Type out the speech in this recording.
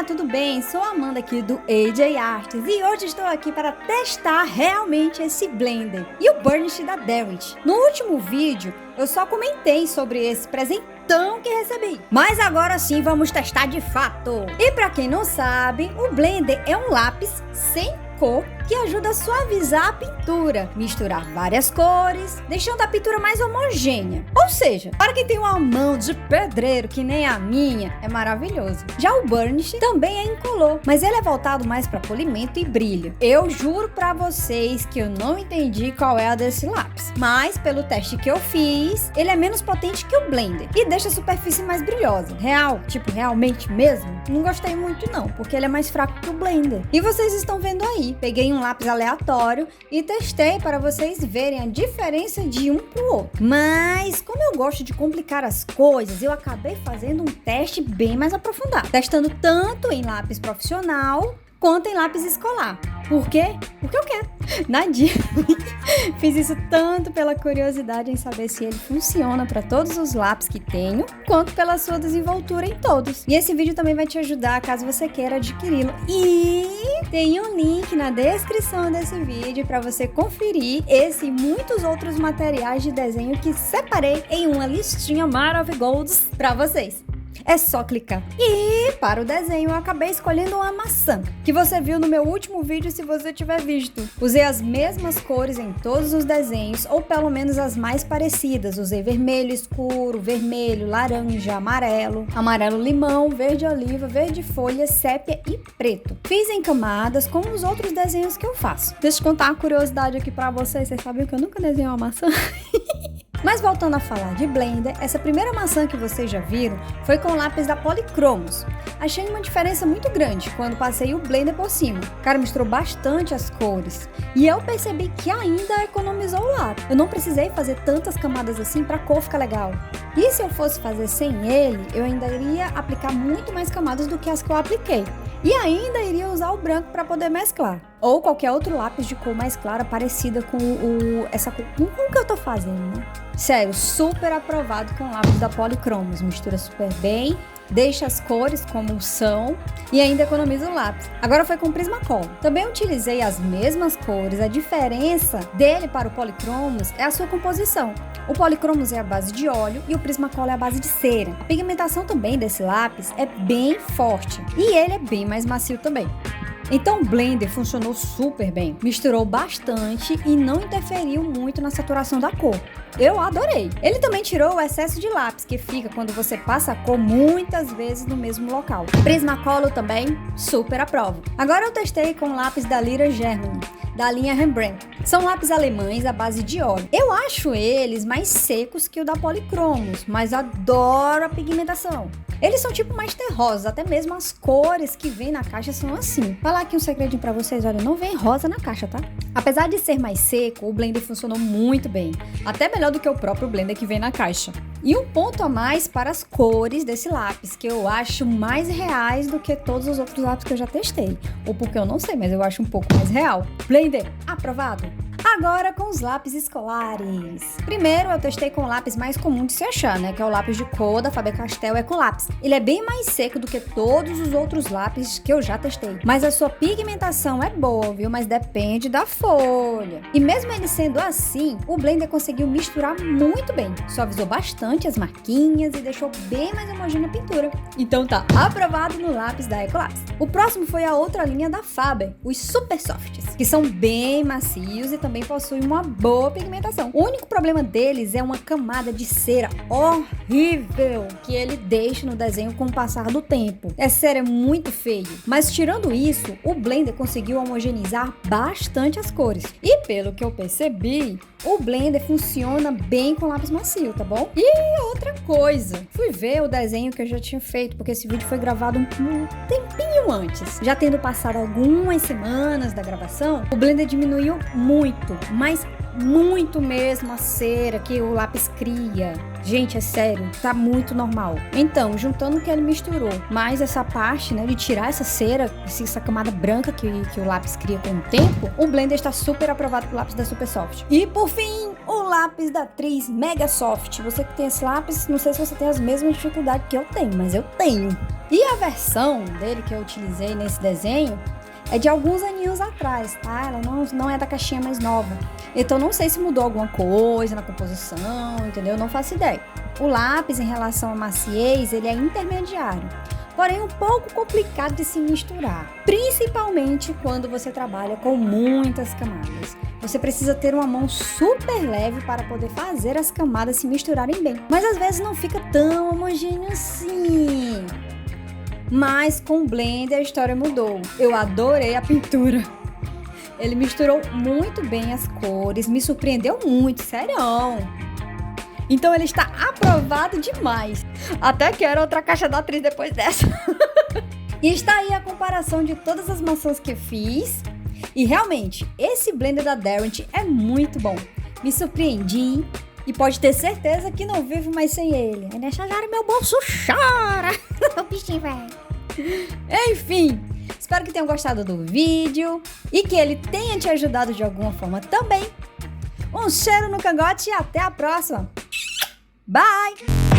Olá, tudo bem? Sou a Amanda aqui do AJ Arts e hoje estou aqui para testar realmente esse blender e o burnish da Derwent. No último vídeo eu só comentei sobre esse presentão que recebi, mas agora sim vamos testar de fato. E para quem não sabe, o blender é um lápis sem cor que ajuda a suavizar a pintura, misturar várias cores, deixando a pintura mais homogênea. Ou seja, para quem tem uma mão de pedreiro que nem a minha, é maravilhoso. Já o burnish também é incolor, mas ele é voltado mais para polimento e brilho. Eu juro para vocês que eu não entendi qual é a desse lápis, mas pelo teste que eu fiz, ele é menos potente que o blender e deixa a superfície mais brilhosa. Real, tipo realmente mesmo? Não gostei muito não, porque ele é mais fraco que o blender. E vocês estão vendo aí, peguei um lápis aleatório e testei para vocês verem a diferença de um pro outro. Mas como eu gosto de complicar as coisas, eu acabei fazendo um teste bem mais aprofundado, testando tanto em lápis profissional quanto em lápis escolar. Por quê? Porque eu quero. Nadinha. Fiz isso tanto pela curiosidade em saber se ele funciona para todos os lápis que tenho, quanto pela sua desenvoltura em todos. E esse vídeo também vai te ajudar caso você queira adquiri-lo. E tem um link na descrição desse vídeo para você conferir esse e muitos outros materiais de desenho que separei em uma listinha maravilhosa para vocês. É só clicar. E para o desenho eu acabei escolhendo uma maçã, que você viu no meu último vídeo se você tiver visto. Usei as mesmas cores em todos os desenhos, ou pelo menos as mais parecidas. Usei vermelho escuro, vermelho, laranja, amarelo, amarelo limão, verde oliva, verde folha, sépia e preto. Fiz em camadas como os outros desenhos que eu faço. Deixa eu contar uma curiosidade aqui para vocês. Vocês sabiam que eu nunca desenhei uma maçã? Mas voltando a falar de blender, essa primeira maçã que vocês já viram foi com o lápis da Polychromos. Achei uma diferença muito grande quando passei o blender por cima. O cara misturou bastante as cores e eu percebi que ainda economizou o lápis. Eu não precisei fazer tantas camadas assim para a cor ficar legal. E se eu fosse fazer sem ele, eu ainda iria aplicar muito mais camadas do que as que eu apliquei. E ainda iria usar o branco para poder mesclar. Ou qualquer outro lápis de cor mais clara parecida com essa cor. Com o que eu tô fazendo, né? Sério, super aprovado com o lápis da Polychromos. Mistura super bem, deixa as cores como são e ainda economiza o lápis. Agora foi com o Prismacolor. Também utilizei as mesmas cores. A diferença dele para o Polychromos é a sua composição. O Polychromos é a base de óleo e o Prismacolor é a base de cera. A pigmentação também desse lápis é bem forte e ele é bem mais macio também. Então o blender funcionou super bem, misturou bastante e não interferiu muito na saturação da cor. Eu adorei! Ele também tirou o excesso de lápis que fica quando você passa a cor muitas vezes no mesmo local. Prismacolor também, super aprovo. Agora eu testei com o lápis da Lira Germany, da linha Rembrandt. São lápis alemães à base de óleo. Eu acho eles mais secos que o da Polychromos, mas adoro a pigmentação. Eles são tipo mais terrosos, até mesmo as cores que vem na caixa são assim. Falar aqui um segredinho pra vocês, olha, não vem rosa na caixa, tá? Apesar de ser mais seco, o blender funcionou muito bem. Até melhor do que o próprio blender que vem na caixa. E um ponto a mais para as cores desse lápis, que eu acho mais reais do que todos os outros lápis que eu já testei. Ou porque eu não sei, mas eu acho um pouco mais real. Blender, aprovado! Agora com os lápis escolares. Primeiro eu testei com o lápis mais comum de se achar, né? Que é o lápis de cor da Faber-Castell Ecolápis. Ele é bem mais seco do que todos os outros lápis que eu já testei. Mas a sua pigmentação é boa, viu? Mas depende da folha. E mesmo ele sendo assim, o blender conseguiu misturar muito bem. Suavizou bastante as marquinhas e deixou bem mais homogênea a pintura. Então tá aprovado no lápis da Ecolápis. O próximo foi a outra linha da Faber, os Super Softs, que são bem macios e também possuem uma boa pigmentação. O único problema deles é uma camada de cera horrível que ele deixa no desenho com o passar do tempo. Essa cera é muito feio, mas tirando isso, o blender conseguiu homogeneizar bastante as cores. E pelo que eu percebi, o blender funciona bem com lápis macio, tá bom? E outra coisa, fui ver o desenho que eu já tinha feito, porque esse vídeo foi gravado um tempinho antes. Já tendo passado algumas semanas da gravação, o blender diminuiu muito, mas muito mesmo a cera que o lápis cria. Gente, é sério, tá muito normal. Então, juntando o que ele misturou, mais essa parte, né, de tirar essa cera, essa camada branca que o lápis cria com o tempo, o Blender está super aprovado pro lápis da Supersoft. E por fim, o lápis da Tris Mega Soft. Você que tem esse lápis, não sei se você tem as mesmas dificuldades que eu tenho, mas eu tenho. E a versão dele que eu utilizei nesse desenho é de alguns aninhos atrás, tá? Ela não é da caixinha mais nova. Então não sei se mudou alguma coisa na composição, entendeu? Não faço ideia. O lápis, em relação à maciez, ele é intermediário, porém um pouco complicado de se misturar, principalmente quando você trabalha com muitas camadas. Você precisa ter uma mão super leve para poder fazer as camadas se misturarem bem, mas às vezes não fica tão homogêneo assim. Mas com o Blender a história mudou. Eu adorei a pintura. Ele misturou muito bem as cores, me surpreendeu muito, sério. Então ele está aprovado demais. Até quero outra caixa da Tris depois dessa. E está aí a comparação de todas as maçãs que eu fiz. E realmente, esse Blender da Derwent é muito bom. Me surpreendi e pode ter certeza que não vivo mais sem ele. Aí nessa hora meu bolso chora. O bichinho, velho. Enfim, espero que tenham gostado do vídeo e que ele tenha te ajudado de alguma forma também. Um cheiro no cangote e até a próxima. Bye!